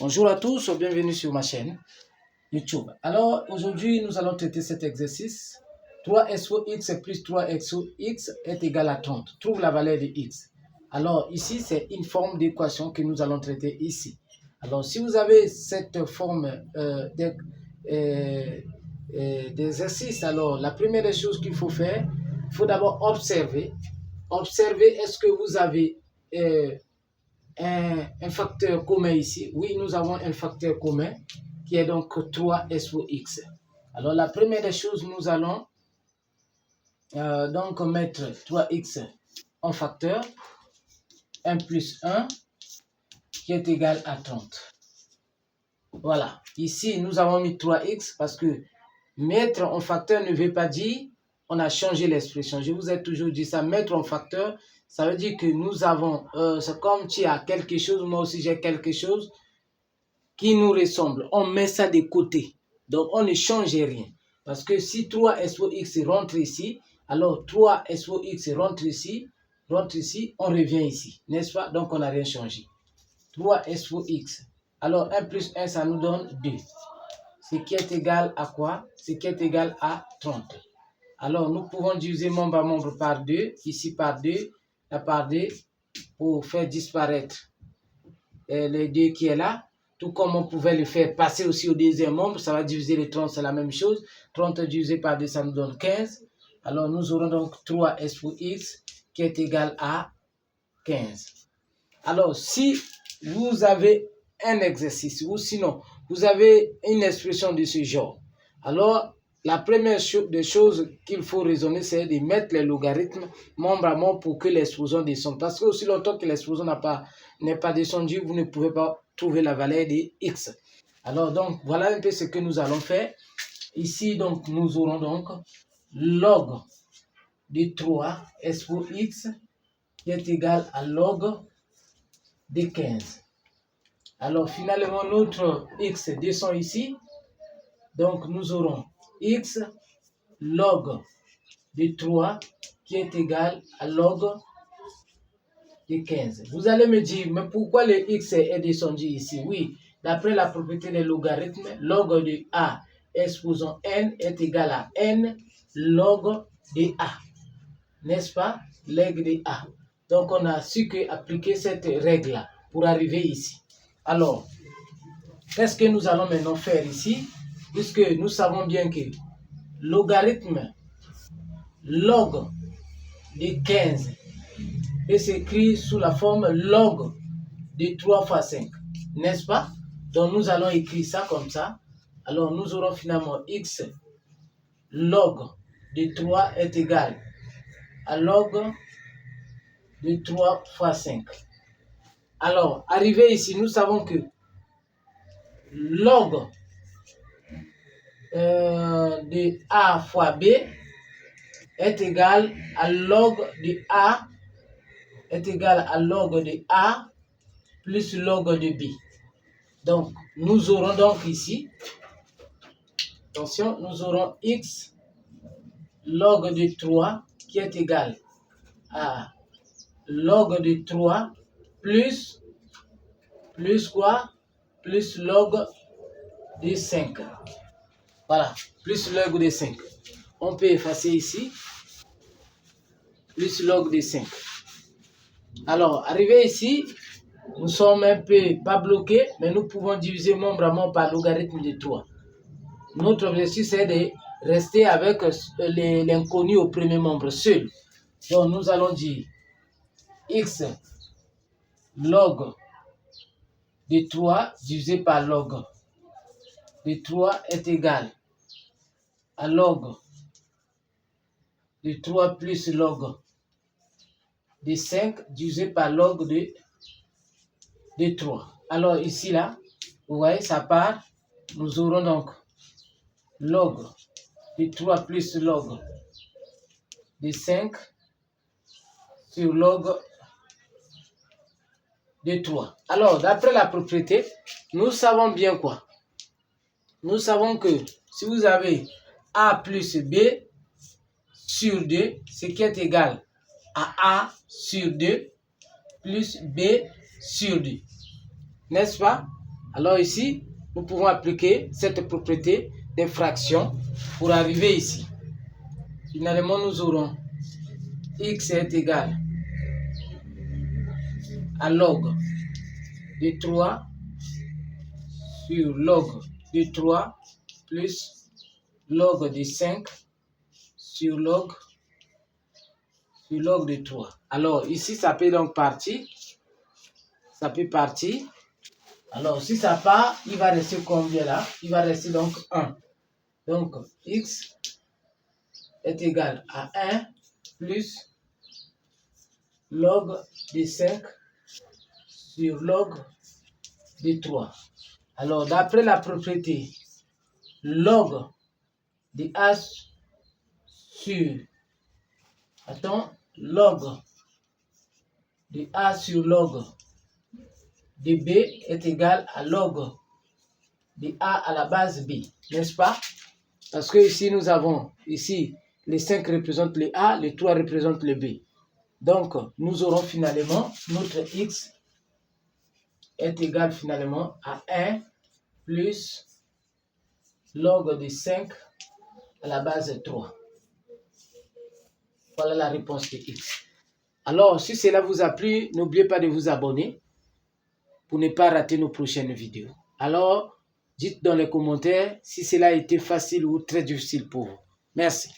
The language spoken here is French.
Bonjour à tous, bienvenue sur ma chaîne YouTube. Alors aujourd'hui nous allons traiter cet exercice. 3SOX plus 3XOX est égal à 30. Trouve la valeur de X. Alors ici c'est une forme d'équation que nous allons traiter ici. Alors si vous avez cette forme d'exercice, alors la première des choses qu'il faut faire, il faut d'abord observer. Observer, est-ce que vous avez un facteur commun ici? Oui, nous avons un facteur commun qui est donc 3SOX. Alors la première des choses, nous allons donc mettre 3x en facteur, 1 plus 1 qui est égal à 30. Voilà, ici nous avons mis 3x parce que mettre en facteur ne veut pas dire on a changé l'expression. Je vous ai toujours dit ça, mettre en facteur, ça veut dire que nous avons, c'est comme tu as quelque chose, moi aussi j'ai quelque chose qui nous ressemble. On met ça de côté, donc on ne change rien. Parce que si 3SOX rentre ici, alors 3SOX rentre ici, on revient ici, n'est-ce pas? Donc on n'a rien changé. 3SOX. Alors 1 plus 1, ça nous donne 2. Ce qui est égal à quoi? Ce qui est égal à 30. Alors nous pouvons diviser membre à membre par 2, ici par 2, là par 2, pour faire disparaître les 2 qui est là. Tout comme on pouvait le faire passer aussi au deuxième membre, ça va diviser les 30, c'est la même chose. 30 divisé par 2, ça nous donne 15. Alors nous aurons donc 3SOX qui est égal à 15. Alors si vous avez un exercice ou sinon vous avez une expression de ce genre, alors la première des choses qu'il faut raisonner, c'est de mettre les logarithmes membre à membre pour que l'expression descende. Parce que aussi longtemps que l'expression n'est pas descendue, vous ne pouvez pas trouver la valeur de x. Alors donc voilà un peu ce que nous allons faire. Ici donc nous aurons donc log de 3SOX qui est égal à log de 15. Alors finalement notre x descend ici. Donc nous aurons x log de 3 qui est égal à log de 15. Vous allez me dire, mais pourquoi le x est descendu ici? Oui, d'après la propriété des logarithmes, log de a exposant n est égal à n log de a. N'est-ce pas? Log de a. Donc on a su que appliquer cette règle-là pour arriver ici. Alors, qu'est-ce que nous allons maintenant faire ici? Puisque nous savons bien que logarithme log de 15 peut s'écrire sous la forme log de 3 fois 5, n'est-ce pas? Donc nous allons écrire ça comme ça. Alors nous aurons finalement x log de 3 est égal à log de 3 fois 5. Alors, arrivé ici, nous savons que log de a fois b est égal à log de a est égal à log de a plus log de b. Donc, nous aurons donc ici, attention, nous aurons x log de 3 qui est égal à log de 3 plus quoi? Plus log de 5. Voilà, plus log de 5. On peut effacer ici, plus log de 5. Alors, arrivé ici, nous sommes un peu pas bloqués, mais nous pouvons diviser membre à membre par logarithme de 3. Notre objectif, c'est de rester avec l'inconnu au premier membre seul. Donc, nous allons dire x log de 3 divisé par log de 3 est égal à log de 3 plus log de 5 divisé par log de 3. Alors ici, là, vous voyez, ça part. Nous aurons donc log de 3 plus log de 5 sur log de 3. Alors, d'après la propriété, nous savons bien quoi? Nous savons que si vous avez a plus b sur 2, ce qui est égal à a sur 2 plus b sur 2. N'est-ce pas? Alors ici, nous pouvons appliquer cette propriété des fractions pour arriver ici. Finalement, nous aurons x est égal à log de 3 sur log de 3 plus log de 5 sur log de 3. Alors ici, ça peut donc partir. Ça peut partir. Alors si ça part, il va rester combien là? Il va rester donc 1. Donc x est égal à 1 plus log de 5 sur log de 3. Alors d'après la propriété, log de a sur... log de a sur log de b est égal à log de a à la base b, n'est-ce pas? Parce que ici, nous avons, ici, les 5 représentent les a, les 3 représentent le b. Donc, nous aurons finalement, notre x est égal finalement à 1 plus log de 5 à la base 3. Voilà la réponse de x. Alors, si cela vous a plu, n'oubliez pas de vous abonner pour ne pas rater nos prochaines vidéos. Alors, dites dans les commentaires si cela a été facile ou très difficile pour vous. Merci.